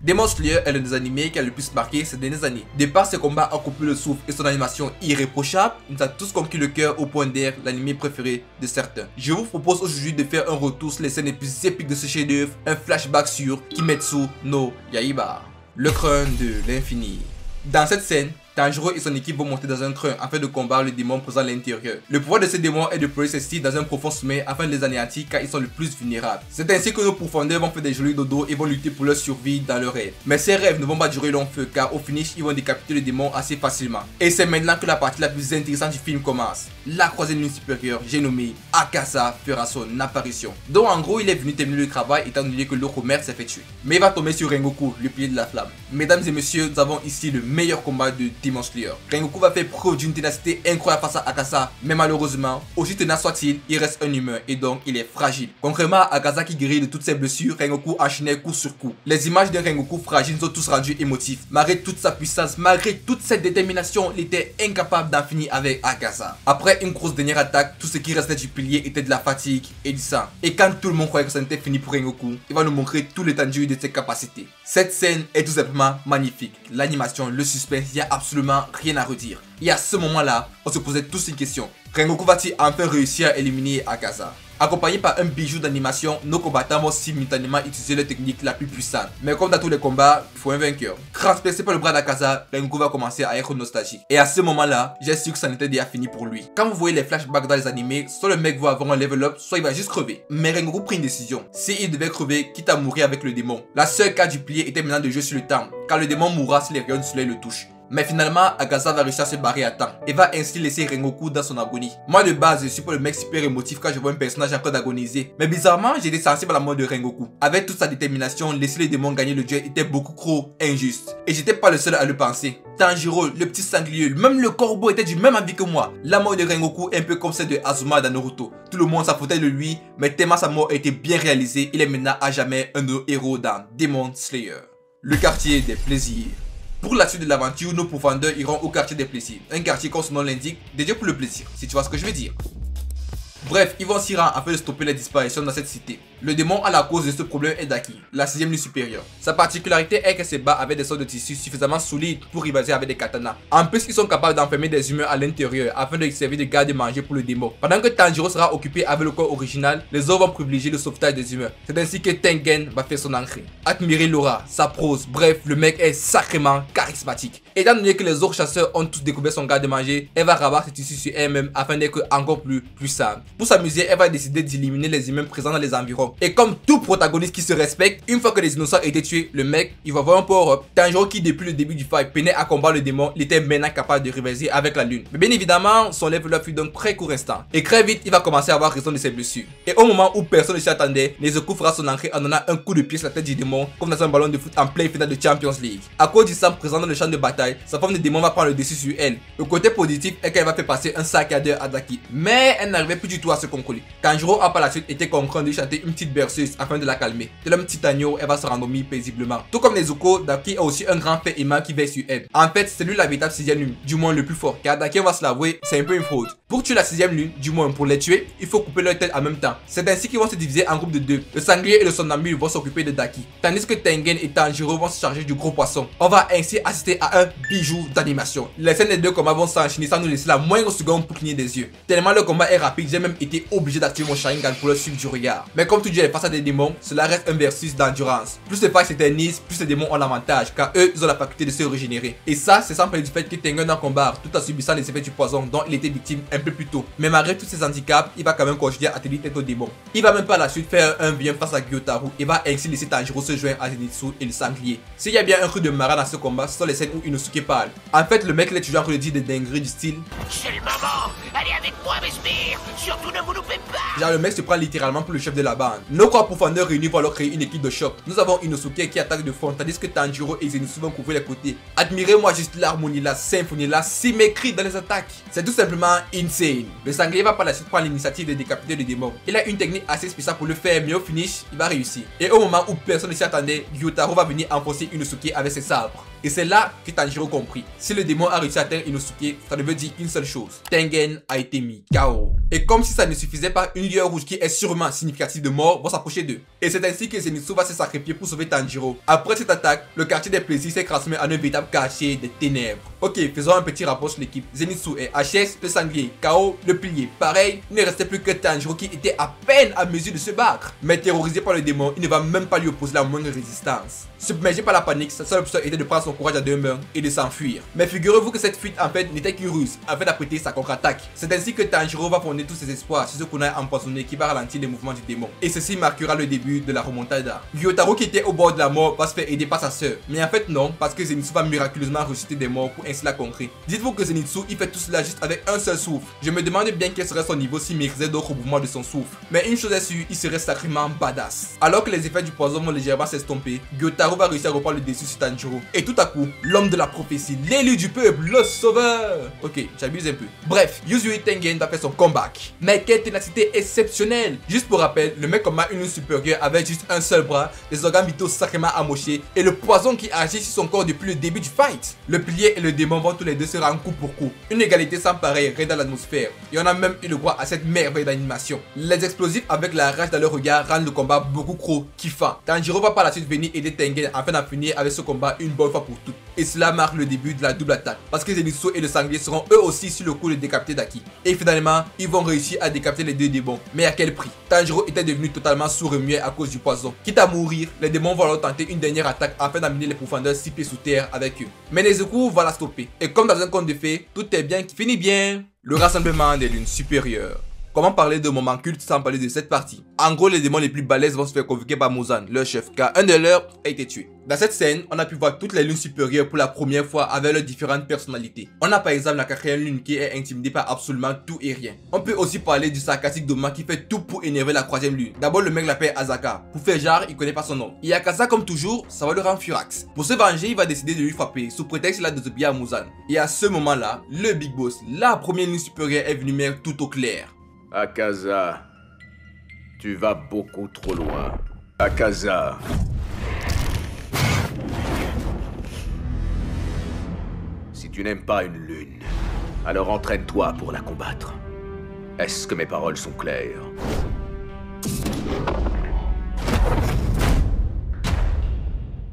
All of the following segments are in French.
Demon Slayer est l'un des animés qui a le plus marqué ces dernières années. De par ses combats à couper le souffle et son animation irréprochable, nous a tous conquis le cœur au point d'être l'animé préféré de certains. Je vous propose aujourd'hui de faire un retour sur les scènes les plus épiques de ce chef-d'œuvre, un flashback sur Kimetsu no Yaiba, le crâne de l'infini. Dans cette scène, Tanjiro et son équipe vont monter dans un train afin de combattre le démon présent à l'intérieur. Le pouvoir de ce démon est de ployer ses cils dans un profond sommeil afin de les anéantir car ils sont le plus vulnérables. C'est ainsi que nos profondeurs vont faire des jolis dodos et vont lutter pour leur survie dans leurs rêves. Mais ces rêves ne vont pas durer long feu car au finish ils vont décapiter le démon assez facilement. Et c'est maintenant que la partie la plus intéressante du film commence. La troisième ligne supérieure, j'ai nommé Akaza, fera son apparition. Donc en gros il est venu terminer le travail étant donné que l'autre mère s'est fait tuer. Mais il va tomber sur Rengoku, le pilier de la flamme. Mesdames et messieurs, nous avons ici le meilleur combat de Demon Slayer. Rengoku va faire preuve d'une ténacité incroyable face à Akaza, mais malheureusement, aussi tenace soit-il, il reste un humain et donc il est fragile. Contrairement à Akaza qui guérit de toutes ses blessures, Rengoku enchaînait coup sur coup. Les images d'un Rengoku fragile nous ont tous rendus émotifs. Malgré toute sa puissance, malgré toute cette détermination, il était incapable d'en finir avec Akaza. Après une grosse dernière attaque, tout ce qui restait du pilier était de la fatigue et du sang. Et quand tout le monde croyait que ça n'était fini pour Rengoku, il va nous montrer tout l'étendue de ses capacités. Cette scène est tout simplement magnifique. L'animation, le suspense, il n'y a absolument rien à redire. Et à ce moment-là, on se posait tous une question. Rengoku va-t-il enfin réussir à éliminer Akaza? Accompagné par un bijou d'animation, nos combattants vont simultanément utiliser leur technique la plus puissante. Mais comme dans tous les combats, il faut un vainqueur. Transpercé par le bras d'Akaza, Rengoku va commencer à être nostalgique. Et à ce moment-là, j'ai su que ça n'était déjà fini pour lui. Quand vous voyez les flashbacks dans les animés, soit le mec va avoir un level up, soit il va juste crever. Mais Rengoku prit une décision. S'il devait crever, quitte à mourir avec le démon. La seule carte du plié était maintenant de jouer sur le temps, car le démon mourra si les rayons du soleil le touchent. Mais finalement, Akaza va réussir à se barrer à temps et va ainsi laisser Rengoku dans son agonie. Moi de base, je suis pas le mec super émotif quand je vois un personnage en train d'agoniser. Mais bizarrement, j'étais sensible à la mort de Rengoku. Avec toute sa détermination, laisser les démons gagner le duel était beaucoup trop injuste. Et j'étais pas le seul à le penser. Tanjiro, le petit sanglier, même le corbeau était du même avis que moi. La mort de Rengoku est un peu comme celle de Azuma dans Naruto. Tout le monde s'en foutait de lui, mais tellement sa mort a été bien réalisée, il est maintenant à jamais un de nos héros dans Demon Slayer. Le quartier des plaisirs. Pour la suite de l'aventure, nos profondeurs iront au quartier des plaisirs. Un quartier comme son nom l'indique, dédié pour le plaisir, si tu vois ce que je veux dire. Bref, ils vont s'y rendre afin de stopper les disparitions dans cette cité. Le démon à la cause de ce problème est Daki, la 6ème ligne supérieure. Sa particularité est qu'elle se bat avec des sortes de tissus suffisamment solides pour rivaliser avec des katanas. En plus, ils sont capables d'enfermer des humains à l'intérieur afin de servir de garde-manger pour le démon. Pendant que Tanjiro sera occupé avec le corps original, les autres vont privilégier le sauvetage des humains. C'est ainsi que Tengen va faire son entrée. Admirez l'aura, sa prose, bref, le mec est sacrément charismatique. Étant donné que les autres chasseurs ont tous découvert son garde-manger, elle va rabattre ses tissus sur elle-même afin d'être encore plus puissante. Pour s'amuser, elle va décider d'éliminer les humains présents dans les environs. Et comme tout protagoniste qui se respecte, une fois que les innocents ont été tués, le mec, il va voir un power-up. Tanjiro qui depuis le début du fight peinait à combattre le démon, il était maintenant capable de rivaliser avec la lune. Mais bien évidemment, son level-up fut d'un très court instant. Et très vite, il va commencer à avoir raison de ses blessures. Et au moment où personne ne s'y attendait, Nezuko fera son entrée en donnant un coup de pied sur la tête du démon, comme dans un ballon de foot en pleine finale de Champions League. À cause du sang présent dans le champ de bataille, sa forme de démon va prendre le dessus sur elle. Le côté positif est qu'elle va faire passer un saccadeur à Daki. Mais elle n'arrivait plus du tout à se contrôler. Tanjiro a par la suite été contraint de chanter une petite berceuse afin de la calmer. Tel un petit agneau, elle va se rendormir paisiblement. Tout comme Nezuko, Daki a aussi un grand fait aimant qui veille sur elle. En fait, c'est lui la véritable 6ème lune, du moins le plus fort, car Daki, on va se l'avouer, c'est un peu une fraude. Pour tuer la 6ème lune, du moins pour les tuer, il faut couper leur tête en même temps. C'est ainsi qu'ils vont se diviser en groupe de deux. Le sanglier et le somnambule vont s'occuper de Daki, tandis que Tengen et Tanjiro vont se charger du gros poisson. On va ainsi assister à un bijou d'animation. Les scènes des deux combats vont s'enchaîner sans nous laisser la moindre seconde pour cligner des yeux. Tellement le combat est rapide, j'ai même été obligé d'activer mon Sharingan pour le suivre du regard. Mais comme tu dis, face à des démons, cela reste un versus d'endurance. Plus les fights s'éternisent, plus les démons ont l'avantage, car eux, ils ont la faculté de se régénérer. Et ça, c'est sans parler du fait que Tengen en combat, tout en subissant les effets du poison dont il était victime un peu plus tôt. Mais malgré tous ces handicaps, il va quand même continuer à tenir tête aux démons. Il va même par la suite faire un bien face à Gyotaro et va ainsi laisser Tanjiro se joindre à Zenitsu et le sanglier. S'il y a bien un truc de marrant dans ce combat, ce sont les scènes où Inosuke parle. En fait, le mec il est toujours en train de dire des dingueries du style c'est le moment, allez avec moi mes sbires, surtout ne vous loupez pas. Genre le mec se prend littéralement pour le chef de la bande. Nos trois profondeurs réunis vont alors créer une équipe de choc. Nous avons Inosuke qui attaque de front, tandis que Tanjiro et Zenitsu vont couvrir les côtés. Admirez-moi juste l'harmonie, la symphonie, la symétrie dans les attaques. C'est tout simplement insane. Le sanglier va par la suite prendre l'initiative de décapiter le démon. Il a une technique assez spéciale pour le faire, mais au finish, il va réussir. Et au moment où personne ne s'y attendait, Gyotaro va venir enfoncer Inosuke avec ses sabres. Et c'est là que Tanjiro comprit. Si le démon a réussi à atteindre Inosuke, ça ne veut dire qu'une seule chose. Tengen a été mis KO. Et comme si ça ne suffisait pas, une lueur rouge qui est sûrement significative de mort morts vont s'approcher d'eux. Et c'est ainsi que Zenitsu va se sacrifier pour sauver Tanjiro. Après cette attaque, le quartier des plaisirs s'est transformé en un véritable quartier des ténèbres. Ok, faisons un petit rapport sur l'équipe. Zenitsu et HS, le sanglier, Kao, le pilier. Pareil, il ne restait plus que Tanjiro qui était à peine à mesure de se battre. Mais terrorisé par le démon, il ne va même pas lui opposer la moindre résistance. Submergé par la panique, sa seule option était de prendre son courage à deux mains et de s'enfuir. Mais figurez-vous que cette fuite en fait n'était qu'une ruse afin d'apprêter sa contre-attaque. C'est ainsi que Tanjiro va fonder tous ses espoirs sur ce kunai empoisonné qui va ralentir les mouvements du démon. Et ceci marquera le début de la remontada. Gyotaro qui était au bord de la mort va se faire aider par sa sœur. Mais en fait non, parce que Zenitsu va miraculeusement ressusciter des morts pour ainsi la conquérir. Dites-vous que Zenitsu il fait tout cela juste avec un seul souffle. Je me demande bien quel serait son niveau s'il maîtrisait d'autres mouvements de son souffle. Mais une chose est sûre, il serait sacrément badass. Alors que les effets du poison vont légèrement s'estomper, Gyotaro va réussir à reprendre le dessus sur Tanjiro. Et tout à coup, l'homme de la prophétie, l'élu du peuple, le sauveur. Ok, j'abuse un peu. Bref, Yuzui Tengen va faire son comeback. Mais quelle ténacité exceptionnelle. Juste pour rappel, le mec combat une lune supérieure avec juste un seul bras, les organes vitaux sacrément amochés et le poison qui agit sur son corps depuis le début du fight. Le pilier et le démon vont tous les deux se rendre coup pour coup. Une égalité sans pareil règne dans l'atmosphère. Et on a même eu le droit à cette merveille d'animation. Les explosifs avec la rage dans leur regard rendent le combat beaucoup trop kiffant. Tanjiro va par la suite venir aider Tengen afin d'en finir avec ce combat une bonne fois pour toutes. Et cela marque le début de la double attaque. Parce que Zenitsu et le sanglier seront eux aussi sur le coup de décapiter Daki. Et finalement, ils vont réussir à décapiter les deux démons. Mais à quel prix? Tanjiro était devenu totalement sourd et muet à cause du poison. Quitte à mourir, les démons vont alors tenter une dernière attaque afin d'amener les profondeurs 6 pieds sous terre avec eux. Mais Nezuko va la stopper. Et comme dans un conte de fées, tout est bien qui finit bien. Le rassemblement des lunes supérieures. Comment parler de moment culte sans parler de cette partie? En gros, les démons les plus balèzes vont se faire convoquer par Muzan, leur chef, car un de leurs a été tué. Dans cette scène, on a pu voir toutes les lunes supérieures pour la première fois avec leurs différentes personnalités. On a par exemple la 4e lune qui est intimidée par absolument tout et rien. On peut aussi parler du sarcastique Doma qui fait tout pour énerver la 3e lune. D'abord, le mec l'appelle Asaka. Pour faire genre, il connaît pas son nom. Et Akaza, comme toujours, ça va le rendre furax. Pour se venger, il va décider de lui frapper sous prétexte qu'il a désobéi à Muzan. Et à ce moment-là, le Big Boss, la 1re lune supérieure est venue mettre tout au clair. Akaza, tu vas beaucoup trop loin. Akaza. Si tu n'aimes pas une lune, alors entraîne-toi pour la combattre. Est-ce que mes paroles sont claires?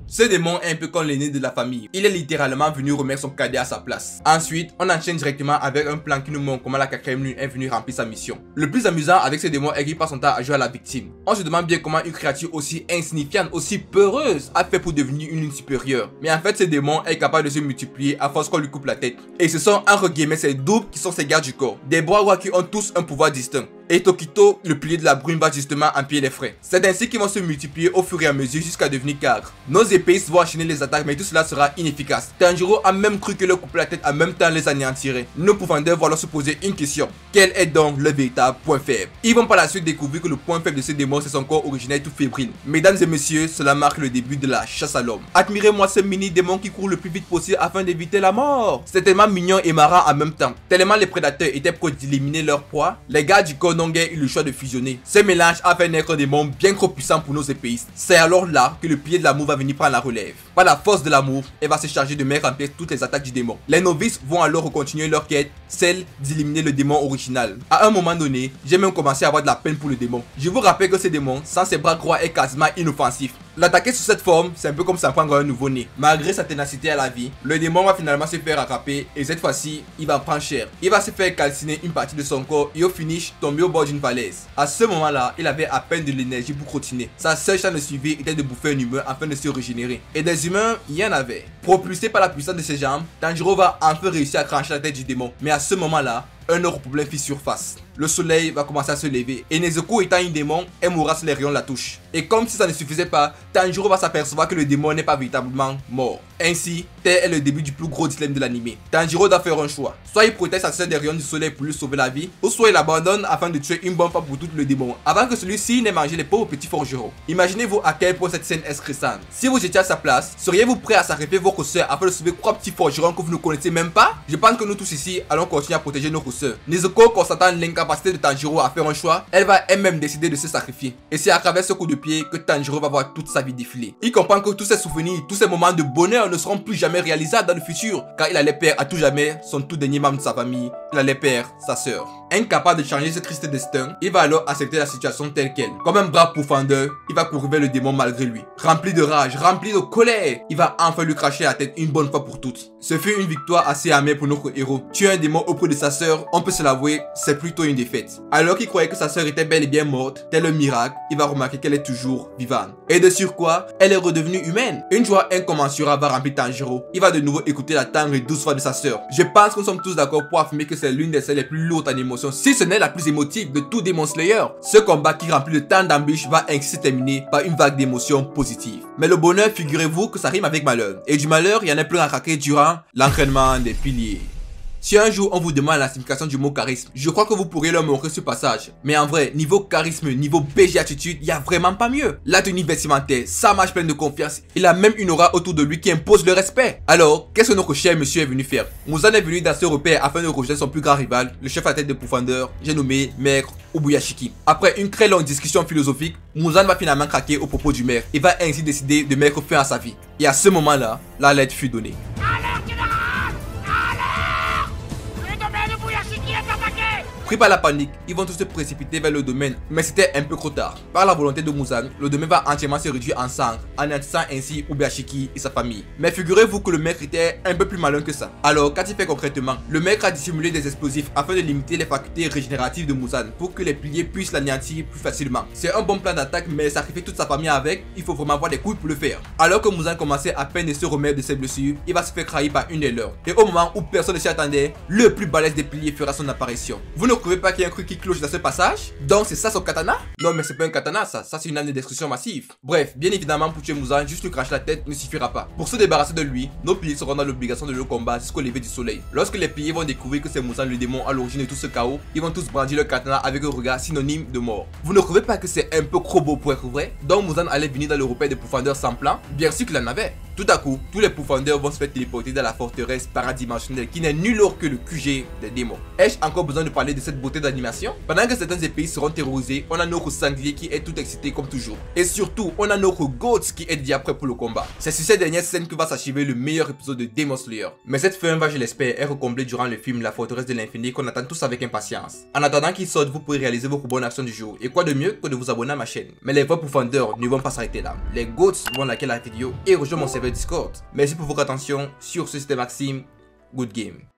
Ce démon est un peu comme l'aîné de la famille. Il est littéralement venu remettre son cadet à sa place. Ensuite, on enchaîne directement avec un plan qui nous montre comment la 4e lune est venue remplir sa mission. Le plus amusant avec ce démon est qu'il passe son temps à jouer à la victime. On se demande bien comment une créature aussi insignifiante, aussi peureuse, a fait pour devenir une lune supérieure. Mais en fait, ce démon est capable de se multiplier à force qu'on lui coupe la tête. Et ce sont entre guillemets ses doubles qui sont ses gardes du corps. Des bras rois qui ont tous un pouvoir distinct. Et Tokito, le pilier de la brume, va justement empiler les frais. C'est ainsi qu'ils vont se multiplier au fur et à mesure jusqu'à devenir cadres. Nos épées vont enchaîner les attaques, mais tout cela sera inefficace. Tanjiro a même cru que leur couper la tête en même temps les anéantirait. Nos profondeurs vont alors se poser une question. Quel est donc le véritable point faible? Ils vont par la suite découvrir que le point faible de ce démon c'est son corps originel tout fébrile. Mesdames et messieurs, cela marque le début de la chasse à l'homme. Admirez-moi ce mini démon qui court le plus vite possible afin d'éviter la mort. C'est tellement mignon et marrant en même temps. Tellement les prédateurs étaient prêts d'éliminer leur proie, les gars du corps n'ont guère eu le choix de fusionner. Ce mélange a fait naître un démon bien trop puissant pour nos épéistes. C'est alors là que le pilier de l'amour va venir prendre la relève. Par la force de l'amour, elle va se charger de mettre en pièces toutes les attaques du démon. Les novices vont alors continuer leur quête, celle d'éliminer le démon original. À un moment donné, j'ai même commencé à avoir de la peine pour le démon. Je vous rappelle que ce démon, sans ses bras croix, est quasiment inoffensif. L'attaquer sous cette forme, c'est un peu comme s'en prendre un nouveau-né. Malgré sa ténacité à la vie, le démon va finalement se faire attraper et cette fois-ci, il va prendre cher. Il va se faire calciner une partie de son corps et au finish, tomber au bord d'une falaise. À ce moment-là, il avait à peine de l'énergie pour continuer. Sa seule chance de suivre était de bouffer un humain afin de se régénérer. Et des humains, il y en avait. Propulsé par la puissance de ses jambes, Tanjiro va enfin réussir à trancher la tête du démon. Mais à ce moment-là, un autre problème fit surface. Le soleil va commencer à se lever et Nezuko étant un démon, elle mourra si les rayons la touchent. Et comme si ça ne suffisait pas, Tanjiro va s'apercevoir que le démon n'est pas véritablement mort. Ainsi, tel est le début du plus gros dilemme de l'anime. Tanjiro doit faire un choix. Soit il protège sa sœur des rayons du soleil pour lui sauver la vie, ou soit il abandonne afin de tuer une bonne fois pour tout le démon, avant que celui-ci n'ait mangé les pauvres petits forgerons. Imaginez-vous à quel point cette scène est stressante. Si vous étiez à sa place, seriez-vous prêt à sacrifier votre sœur afin de sauver 3 petits forgerons que vous ne connaissez même pas? Je pense que nous tous ici allons continuer à protéger nos sœurs. Nezuko constatant l'incapacité capacité de Tanjiro à faire un choix, elle va elle-même décider de se sacrifier. Et c'est à travers ce coup de pied que Tanjiro va voir toute sa vie défiler. Il comprend que tous ses souvenirs, tous ces moments de bonheur ne seront plus jamais réalisables dans le futur, car il allait perdre à tout jamais son tout dernier membre de sa famille, il allait perdre sa sœur. Incapable de changer ce triste destin, il va alors accepter la situation telle qu'elle. Comme un brave pourfendeur, il va courir vers le démon malgré lui. Rempli de rage, rempli de colère, il va enfin lui cracher la tête une bonne fois pour toutes. Ce fut une victoire assez amère pour notre héros. Tuer un démon auprès de sa sœur, on peut se l'avouer, c'est plutôt une défaite. Alors qu'il croyait que sa sœur était bel et bien morte, tel un miracle, il va remarquer qu'elle est toujours vivante. Et de surcroît, elle est redevenue humaine. Une joie incommensurable va remplir Tanjiro. Il va de nouveau écouter la tendre et douce voix de sa sœur. Je pense que nous sommes tous d'accord pour affirmer que c'est l'une des scènes les plus lourdes en émotion, si ce n'est la plus émotive de tout Demon Slayer. Ce combat qui remplit de tant d'embûches va ainsi se terminer par une vague d'émotions positives. Mais le bonheur, figurez-vous que ça rime avec malheur. Et du malheur, il y en a plein à craquer durant l'entraînement des piliers. Si un jour on vous demande la signification du mot charisme, je crois que vous pourrez leur montrer ce passage. Mais en vrai, niveau charisme, niveau BG attitude, il n'y a vraiment pas mieux. La tenue vestimentaire, sa marche pleine de confiance, il a même une aura autour de lui qui impose le respect. Alors, qu'est-ce que notre cher monsieur est venu faire? Muzan est venu dans ce repère afin de rejoindre son plus grand rival, le chef à tête de pourfendeur, j'ai nommé Maître Ubuyashiki. Après une très longue discussion philosophique, Muzan va finalement craquer au propos du maire et va ainsi décider de mettre fin à sa vie. Et à ce moment-là, la lettre fut donnée. Pris par la panique, ils vont tous se précipiter vers le domaine, mais c'était un peu trop tard. Par la volonté de Muzan, le domaine va entièrement se réduire en cendres, anéantissant ainsi Ubuyashiki et sa famille. Mais figurez-vous que le maître était un peu plus malin que ça. Alors, qu'as-il fait concrètement? Le maître a dissimulé des explosifs afin de limiter les facultés régénératives de Muzan pour que les piliers puissent l'anéantir plus facilement. C'est un bon plan d'attaque, mais sacrifier toute sa famille avec, il faut vraiment avoir des couilles pour le faire. Alors que Muzan commençait à peine de se remettre de ses blessures, il va se faire trahir par une des leurs. Et au moment où personne ne s'y attendait, le plus balèze des piliers fera son apparition. Vous ne trouvez pas qu'il y a un truc qui cloche dans ce passage? Donc c'est ça son katana? Non mais c'est pas un katana ça c'est une arme de destruction massive. Bref, bien évidemment pour tuer Muzan, juste lui cracher la tête ne suffira pas. Pour se débarrasser de lui, nos piliers seront dans l'obligation de le combattre jusqu'au lever du soleil. Lorsque les piliers vont découvrir que c'est Muzan le démon à l'origine de tout ce chaos, ils vont tous brandir leur katana avec un regard synonyme de mort. Vous ne trouvez pas que c'est un peu trop beau pour être vrai? Donc Muzan allait venir dans le repère des pourfendeurs sans plan? Bien sûr qu'il en avait. Tout à coup, tous les pourfendeurs vont se faire téléporter dans la forteresse paradimensionnelle qui n'est nul autre que le QG des démons. Ai-je encore besoin de parler de cette beauté d'animation? Pendant que certains pays seront terrorisés, on a notre sanglier qui est tout excité comme toujours. Et surtout, on a notre Goats qui est déjà prêt pour le combat. C'est sur cette dernière scène que va s'achever le meilleur épisode de Demon Slayer. Mais cette fin va, je l'espère, être comblée durant le film La Forteresse de l'Infini qu'on attend tous avec impatience. En attendant qu'il sorte, vous pourrez réaliser vos bonnes actions du jour. Et quoi de mieux que de vous abonner à ma chaîne. Mais les vrais pourfendeurs ne vont pas s'arrêter là. Les Goats vont liker la vidéo et rejoindre mon serveur Discord. Merci pour votre attention. Sur ce, c'était Maxime. Good game.